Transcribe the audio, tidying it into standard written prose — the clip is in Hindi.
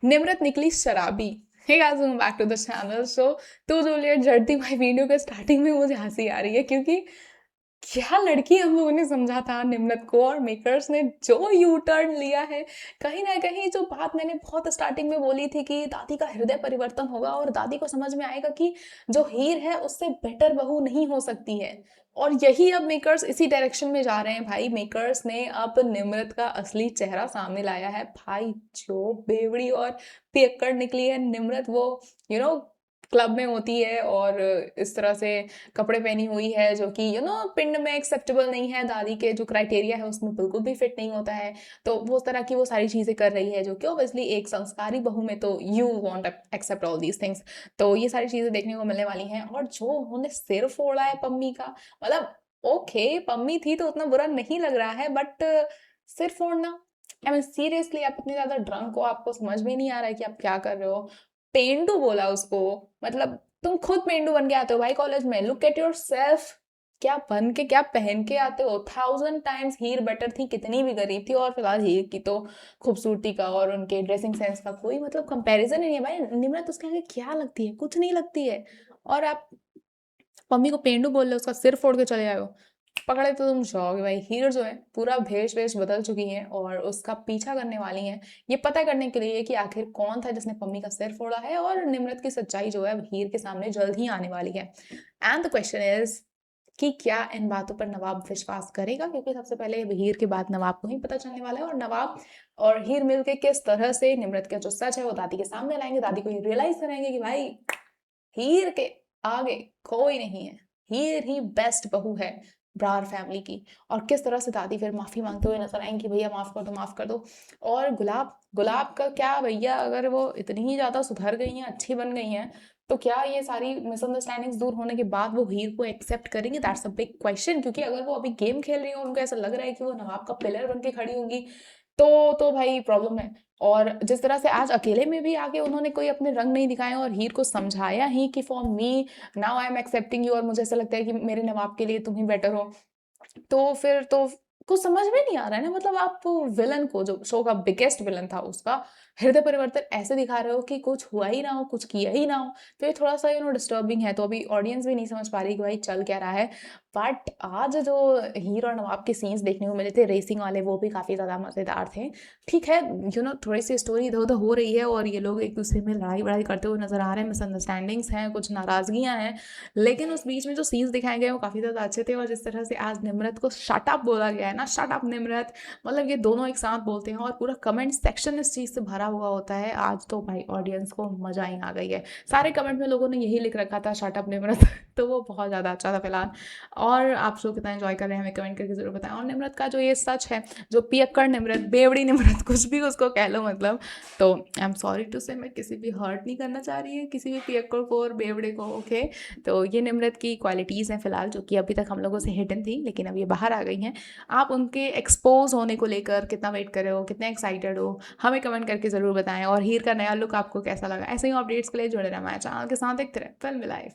निम्रत निकली शराबी। Hey guys, welcome back to the channel. So to Juliet जड़ती भाई वीडियो के स्टार्टिंग में मुझे हंसी आ रही है, क्योंकि क्या लड़की हम लोगों ने समझा था निम्रत को, और मेकर्स ने जो यू टर्न लिया है। कहीं ना कहीं जो बात मैंने बहुत स्टार्टिंग में बोली थी कि दादी का हृदय परिवर्तन होगा और दादी को समझ में आएगा कि जो हीर है उससे बेटर बहू नहीं हो सकती है, और यही अब मेकर्स इसी डायरेक्शन में जा रहे हैं भाई। मेकर्स ने अब निम्रत का असली चेहरा सामने लाया है भाई। जो बेवड़ी और पियक्कड़ निकली है निम्रत, वो क्लब में होती है और इस तरह से कपड़े पहनी हुई है जो कि पिंड में एक्सेप्टेबल नहीं है, दादी के जो क्राइटेरिया है उसमें बिल्कुल भी फिट नहीं होता है। तो वो उस तरह की वो सारी चीज़ें कर रही है, जो कि ऑब्वियसली एक संस्कारी बहू में तो you want accept all these things. तो ये सारी चीज़ें देखने को मिलने वाली हैं। और जो उन्होंने सिर फोड़ा है पम्मी का, मतलब ओके पम्मी थी तो उतना बुरा नहीं लग रहा है, बट सिर फोड़ना, आई मीन सीरियसली आप इतने ज्यादा ड्रंक हो, आपको समझ में नहीं आ रहा है कि आप क्या कर रहे हो। पेंडू बोला उसको, मतलब तुम खुद पेंडू बन के आते हो भाई कॉलेज में। लुक एट योर सेल्फ, क्या बन के क्या पहन के आते हो। 1000 टाइम्स हीर बेटर थी, कितनी भी गरीब थी। और फिलहाल हीर की तो खूबसूरती का और उनके ड्रेसिंग सेंस का कोई मतलब कंपैरिजन ही नहीं है भाई। निम्रत उसके आगे क्या लगती है, कुछ नहीं लगती है। और आप मम्मी को पेंडू बोल रहे हो, उसका सिर फोड़ के चले आए हो। पकड़े तो तुम जाओगे भाई। हीर जो है पूरा भेष वेश बदल चुकी है और उसका पीछा करने वाली हैं, ये पता करने के लिए कि आखिर कौन था जिसने पम्मी का सिर फोड़ा है। और निम्रत की सच्चाई जो है हीर के सामने जल्द ही आने वाली है। एंड द क्वेश्चन इज कि क्या इन बातों पर नवाब विश्वास करेगा, क्योंकि सबसे पहले हीर के बाद नवाब को ही पता चलने वाला है। और नवाब और हीर मिलके किस तरह से निम्रत का जो सच है वो दादी के सामने लाएंगे, दादी को ये रियलाइज कराएंगे कि भाई हीर के आगे कोई नहीं है, हीर ही बेस्ट बहू है ब्रार फैमिली की। और किस तरह से दादी फिर माफी मांगते हुए नजर आएंगी, भैया माफ कर दो माफ कर दो। और गुलाब गुलाब का क्या भैया, अगर वो इतनी ही ज्यादा सुधर गई हैं, अच्छी बन गई हैं, तो क्या ये सारी मिसअंडरस्टैंडिंग्स दूर होने के बाद वो हीर को एक्सेप्ट करेंगे? That's a big question. क्योंकि अगर वो अभी गेम खेल रही हो, उनको ऐसा लग रहा है कि वो नवाब का पिलर बन के खड़ी होंगी, तो भाई प्रॉब्लम है। और जिस तरह से आज अकेले में भी आके उन्होंने कोई अपने रंग नहीं दिखाए और हीर को समझाया ही कि for me now I am accepting you, और मुझे ऐसा लगता है कि मेरे नवाब के लिए तुम ही बेटर हो, तो फिर तो कुछ समझ में नहीं आ रहा है ना। मतलब आप विलन को, जो शो का बिगेस्ट विलन था, उसका हृदय परिवर्तन ऐसे दिखा रहे हो कि कुछ हुआ ही ना हो, कुछ किया ही ना हो। तो ये थोड़ा सा डिस्टर्बिंग है। तो अभी ऑडियंस भी नहीं समझ पा रही कि भाई चल क्या रहा है। बट आज जो हीर और नवाब के सीन्स देखने को मिले थे रेसिंग वाले, वो भी काफ़ी ज़्यादा मज़ेदार थे। ठीक है, थोड़ी सी स्टोरी इधर उधर हो रही है और ये लोग एक दूसरे में लड़ाई वड़ाई करते हुए नजर आ रहे हैं, मिसअंडरस्टैंडिंग्स हैं, कुछ नाराजगियां हैं। लेकिन उस बीच में जो सीन्स दिखाए गए वो काफ़ी ज़्यादा अच्छे थे। और जिस तरह से आज निम्रत को शट अप बोला गया है ना, शट अप निम्रत, मतलब ये दोनों एक साथ बोलते हैं और पूरा कमेंट सेक्शन इस चीज़ से भरा हुआ होता है। आज तो भाई ऑडियंस को मजा ही आ गई है। सारे कमेंट में लोगों ने यही लिख रखा था, शट अप निम्रत। तो वो बहुत ज़्यादा अच्छा था फिलहाल। और आप लोग कितना एंजॉय कर रहे हैं हमें कमेंट करके जरूर बताएं। और निम्रत का जो ये सच है, जो पियक्कड़ निम्रत, बेवड़ी निम्रत, कुछ भी उसको कह लो, मतलब, तो आई एम सॉरी टू से, मैं किसी भी हर्ट नहीं करना चाह रही है किसी भी पियक्कड़ को और बेवड़े को, ओके। तो ये निम्रत की क्वालिटीज़ हैं फिलहाल, जो कि अभी तक हम लोगों से हिडन थी लेकिन अब ये बाहर आ गई हैं। आप उनके एक्सपोज होने को लेकर कितना वेट कर रहे हो, कितने एक्साइटेड हो, हमें कमेंट करके ज़रूर बताएं। और हीर का नया लुक आपको कैसा लगा? ऐसे ही अपडेट्स के लिए जुड़े रहें हमारे चैनल के साथ। देखते रहे फिल्मी लाइफ।